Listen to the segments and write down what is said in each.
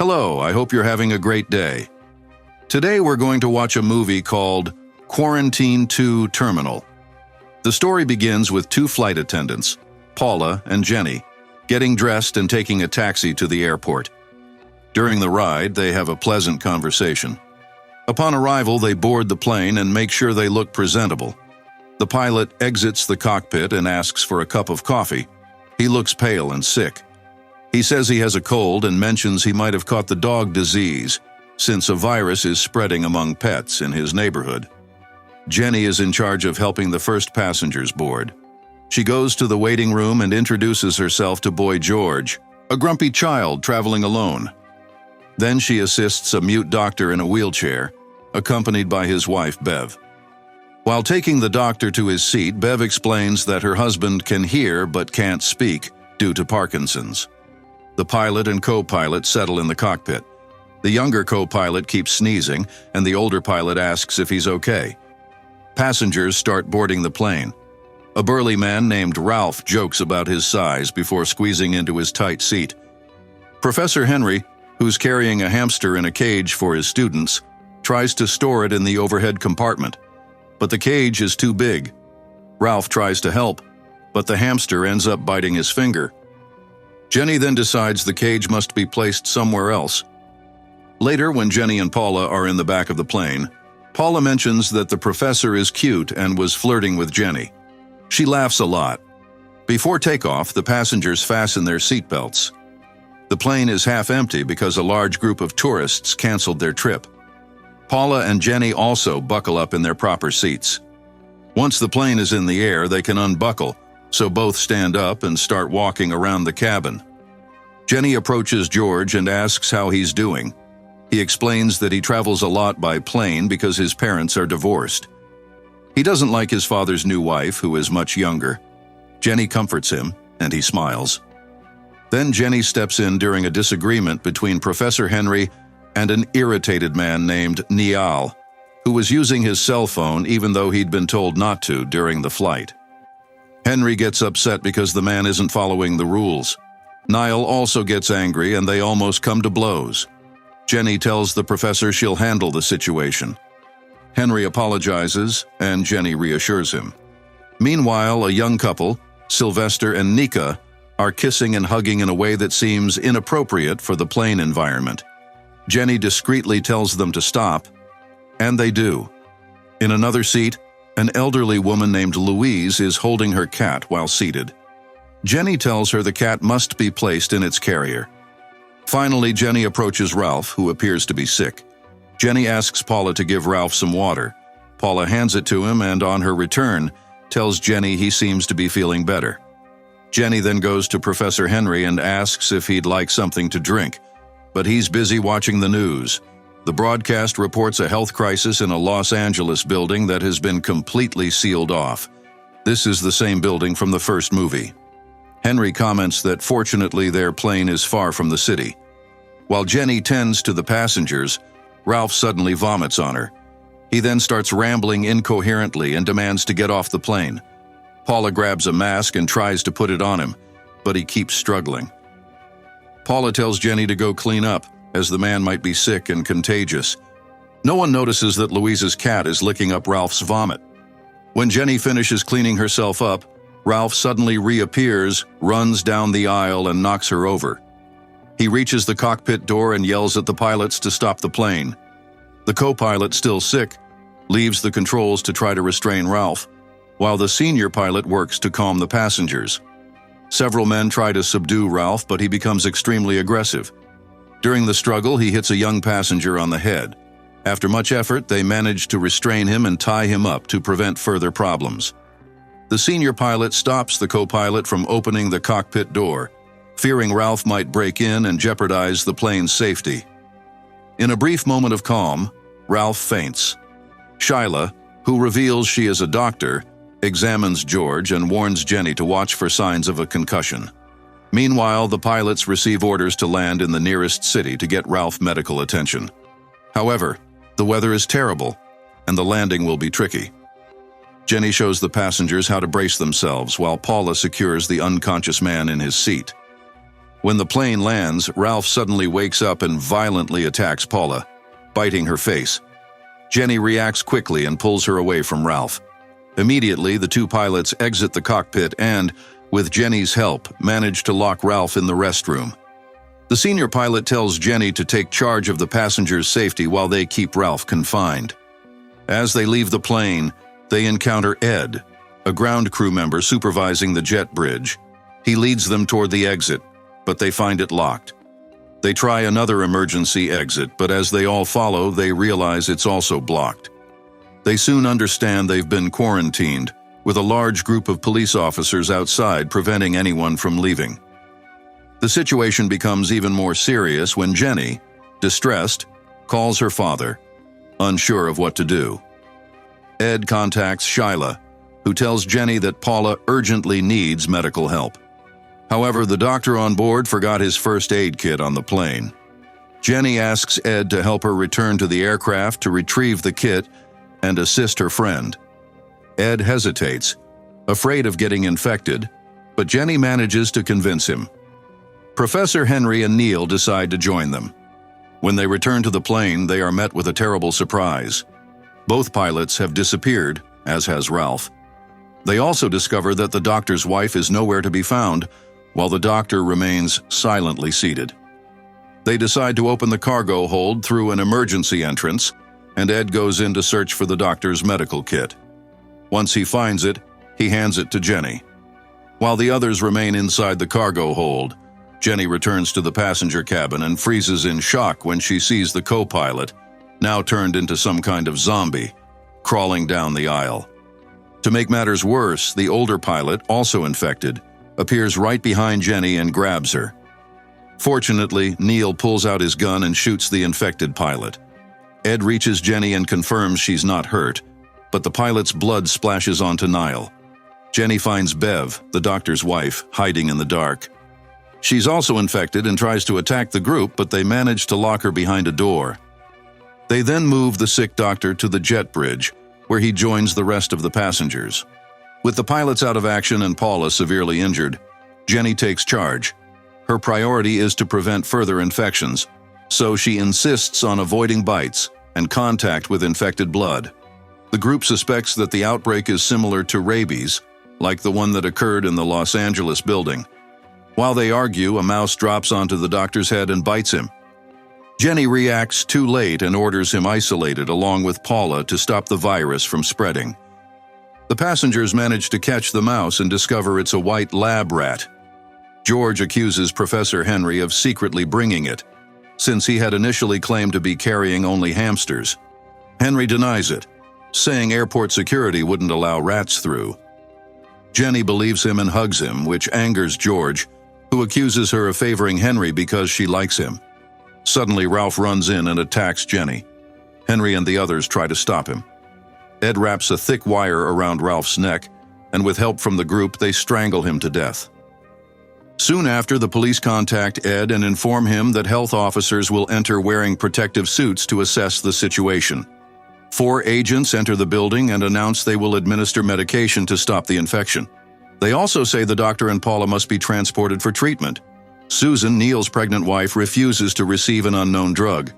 Hello, I hope you're having a great day. Today we're going to watch a movie called Quarantine 2 Terminal. The story begins with two flight attendants, Paula and Jenny, getting dressed and taking a taxi to the airport. During the ride, they have a pleasant conversation. Upon arrival, they board the plane and make sure they look presentable. The pilot exits the cockpit and asks for a cup of coffee. He looks pale and sick. He says he has a cold and mentions he might have caught the dog disease, since a virus is spreading among pets in his neighborhood. Jenny is in charge of helping the first passengers board. She goes to the waiting room and introduces herself to Boy George, a grumpy child traveling alone. Then she assists a mute doctor in a wheelchair, accompanied by his wife, Bev. While taking the doctor to his seat, Bev explains that her husband can hear but can't speak due to Parkinson's. The pilot and co-pilot settle in the cockpit. The younger co-pilot keeps sneezing, and the older pilot asks if he's okay. Passengers start boarding the plane. A burly man named Ralph jokes about his size before squeezing into his tight seat. Professor Henry, who's carrying a hamster in a cage for his students, tries to store it in the overhead compartment, but the cage is too big. Ralph tries to help, but the hamster ends up biting his finger. Jenny then decides the cage must be placed somewhere else. Later, when Jenny and Paula are in the back of the plane, Paula mentions that the professor is cute and was flirting with Jenny. She laughs a lot. Before takeoff, the passengers fasten their seatbelts. The plane is half empty because a large group of tourists canceled their trip. Paula and Jenny also buckle up in their proper seats. Once the plane is in the air, they can unbuckle, so both stand up and start walking around the cabin. Jenny approaches George and asks how he's doing. He explains that he travels a lot by plane because his parents are divorced. He doesn't like his father's new wife, who is much younger. Jenny comforts him, and he smiles. Then Jenny steps in during a disagreement between Professor Henry and an irritated man named Niall, who was using his cell phone even though he'd been told not to during the flight. Henry gets upset because the man isn't following the rules. Niall also gets angry and they almost come to blows. Jenny tells the professor she'll handle the situation. Henry apologizes and Jenny reassures him. Meanwhile, a young couple, Sylvester and Nika, are kissing and hugging in a way that seems inappropriate for the plane environment. Jenny discreetly tells them to stop, and they do. In another seat, an elderly woman named Louise is holding her cat while seated. Jenny tells her the cat must be placed in its carrier. Finally, Jenny approaches Ralph, who appears to be sick. Jenny asks Paula to give Ralph some water. Paula hands it to him and, on her return, tells Jenny he seems to be feeling better. Jenny then goes to Professor Henry and asks if he'd like something to drink, but he's busy watching the news. The broadcast reports a health crisis in a Los Angeles building that has been completely sealed off. This is the same building from the first movie. Henry comments that fortunately their plane is far from the city. While Jenny tends to the passengers, Ralph suddenly vomits on her. He then starts rambling incoherently and demands to get off the plane. Paula grabs a mask and tries to put it on him, but he keeps struggling. Paula tells Jenny to go clean up, as the man might be sick and contagious. No one notices that Louise's cat is licking up Ralph's vomit. When Jenny finishes cleaning herself up, Ralph suddenly reappears, runs down the aisle, and knocks her over. He reaches the cockpit door and yells at the pilots to stop the plane. The co-pilot, still sick, leaves the controls to try to restrain Ralph, while the senior pilot works to calm the passengers. Several men try to subdue Ralph, but he becomes extremely aggressive. During the struggle, he hits a young passenger on the head. After much effort, they manage to restrain him and tie him up to prevent further problems. The senior pilot stops the co-pilot from opening the cockpit door, fearing Ralph might break in and jeopardize the plane's safety. In a brief moment of calm, Ralph faints. Shyla, who reveals she is a doctor, examines George and warns Jenny to watch for signs of a concussion. Meanwhile, the pilots receive orders to land in the nearest city to get Ralph medical attention. However, the weather is terrible, and the landing will be tricky. Jenny shows the passengers how to brace themselves while Paula secures the unconscious man in his seat. When the plane lands, Ralph suddenly wakes up and violently attacks Paula, biting her face. Jenny reacts quickly and pulls her away from Ralph. Immediately, the two pilots exit the cockpit and, with Jenny's help, manage to lock Ralph in the restroom. The senior pilot tells Jenny to take charge of the passengers' safety while they keep Ralph confined. As they leave the plane, they encounter Ed, a ground crew member supervising the jet bridge. He leads them toward the exit, but they find it locked. They try another emergency exit, but as they all follow, they realize it's also blocked. They soon understand they've been quarantined, with a large group of police officers outside preventing anyone from leaving. The situation becomes even more serious when Jenny, distressed, calls her father, unsure of what to do. Ed contacts Shyla, who tells Jenny that Paula urgently needs medical help. However, the doctor on board forgot his first aid kit on the plane. Jenny asks Ed to help her return to the aircraft to retrieve the kit and assist her friend. Ed hesitates, afraid of getting infected, but Jenny manages to convince him. Professor Henry and Neil decide to join them. When they return to the plane, they are met with a terrible surprise. Both pilots have disappeared, as has Ralph. They also discover that the doctor's wife is nowhere to be found, while the doctor remains silently seated. They decide to open the cargo hold through an emergency entrance, and Ed goes in to search for the doctor's medical kit. Once he finds it, he hands it to Jenny. While the others remain inside the cargo hold, Jenny returns to the passenger cabin and freezes in shock when she sees the co-pilot, now turned into some kind of zombie, crawling down the aisle. To make matters worse, the older pilot, also infected, appears right behind Jenny and grabs her. Fortunately, Neil pulls out his gun and shoots the infected pilot. Ed reaches Jenny and confirms she's not hurt, but the pilot's blood splashes onto Niall. Jenny finds Bev, the doctor's wife, hiding in the dark. She's also infected and tries to attack the group, but they manage to lock her behind a door. They then move the sick doctor to the jet bridge, where he joins the rest of the passengers. With the pilots out of action and Paula severely injured, Jenny takes charge. Her priority is to prevent further infections, so she insists on avoiding bites and contact with infected blood. The group suspects that the outbreak is similar to rabies, like the one that occurred in the Los Angeles building. While they argue, a mouse drops onto the doctor's head and bites him. Jenny reacts too late and orders him isolated along with Paula to stop the virus from spreading. The passengers manage to catch the mouse and discover it's a white lab rat. George accuses Professor Henry of secretly bringing it, since he had initially claimed to be carrying only hamsters. Henry denies it, saying airport security wouldn't allow rats through. Jenny believes him and hugs him, which angers George, who accuses her of favoring Henry because she likes him. Suddenly, Ralph runs in and attacks Jenny. Henry and the others try to stop him. Ed wraps a thick wire around Ralph's neck, and with help from the group, they strangle him to death. Soon after, the police contact Ed and inform him that health officers will enter wearing protective suits to assess the situation. 4 agents enter the building and announce they will administer medication to stop the infection. They also say the doctor and Paula must be transported for treatment. Susan, Neil's pregnant wife, refuses to receive an unknown drug.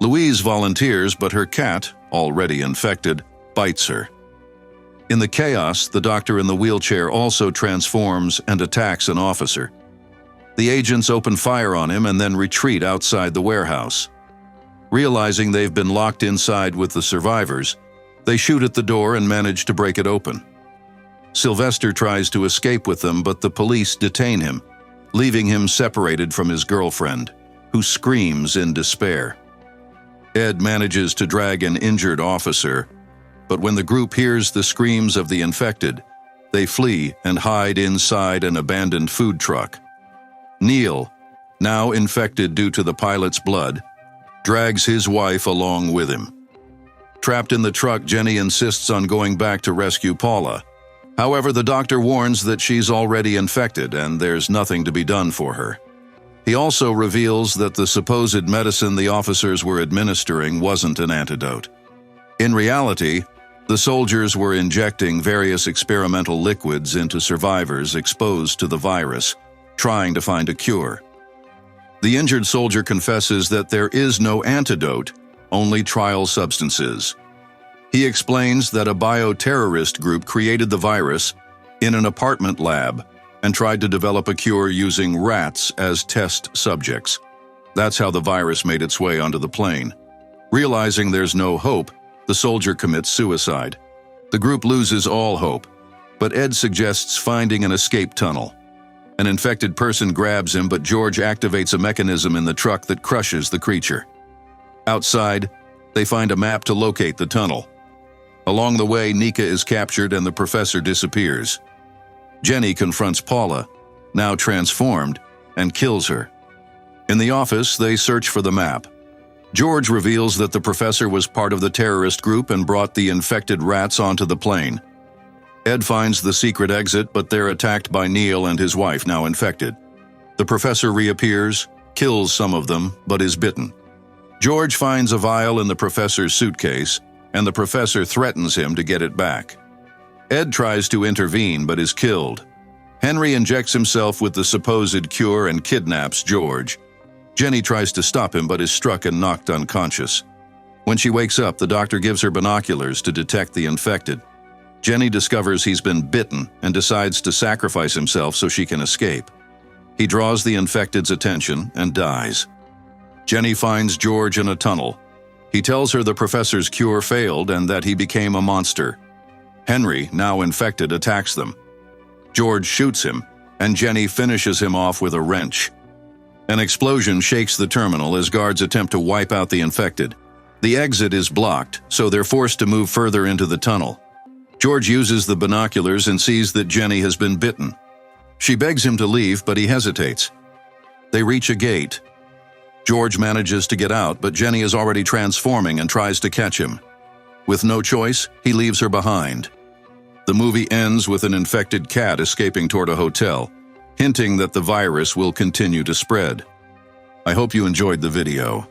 Louise volunteers, but her cat, already infected, bites her. In the chaos, the doctor in the wheelchair also transforms and attacks an officer. The agents open fire on him and then retreat outside the warehouse. Realizing they've been locked inside with the survivors, they shoot at the door and manage to break it open. Sylvester tries to escape with them, but the police detain him, leaving him separated from his girlfriend, who screams in despair. Ed manages to drag an injured officer, but when the group hears the screams of the infected, they flee and hide inside an abandoned food truck. Neil, now infected due to the pilot's blood, drags his wife along with him. Trapped in the truck, Jenny insists on going back to rescue Paula. However, the doctor warns that she's already infected and there's nothing to be done for her. He also reveals that the supposed medicine the officers were administering wasn't an antidote. In reality, the soldiers were injecting various experimental liquids into survivors exposed to the virus, trying to find a cure. The injured soldier confesses that there is no antidote, only trial substances. He explains that a bioterrorist group created the virus in an apartment lab and tried to develop a cure using rats as test subjects. That's how the virus made its way onto the plane. Realizing there's no hope, the soldier commits suicide. The group loses all hope, but Ed suggests finding an escape tunnel. An infected person grabs him, but George activates a mechanism in the truck that crushes the creature. Outside, they find a map to locate the tunnel. Along the way, Nika is captured and the professor disappears. Jenny confronts Paula, now transformed, and kills her. In the office, they search for the map. George reveals that the professor was part of the terrorist group and brought the infected rats onto the plane. Ed finds the secret exit, but they're attacked by Neil and his wife, now infected. The professor reappears, kills some of them, but is bitten. George finds a vial in the professor's suitcase, and the professor threatens him to get it back. Ed tries to intervene, but is killed. Henry injects himself with the supposed cure and kidnaps George. Jenny tries to stop him, but is struck and knocked unconscious. When she wakes up, the doctor gives her binoculars to detect the infected. Jenny discovers he's been bitten and decides to sacrifice himself so she can escape. He draws the infected's attention and dies. Jenny finds George in a tunnel. He tells her the professor's cure failed and that he became a monster. Henry, now infected, attacks them. George shoots him, and Jenny finishes him off with a wrench. An explosion shakes the terminal as guards attempt to wipe out the infected. The exit is blocked, so they're forced to move further into the tunnel. George uses the binoculars and sees that Jenny has been bitten. She begs him to leave, but he hesitates. They reach a gate. George manages to get out, but Jenny is already transforming and tries to catch him. With no choice, he leaves her behind. The movie ends with an infected cat escaping toward a hotel, hinting that the virus will continue to spread. I hope you enjoyed the video.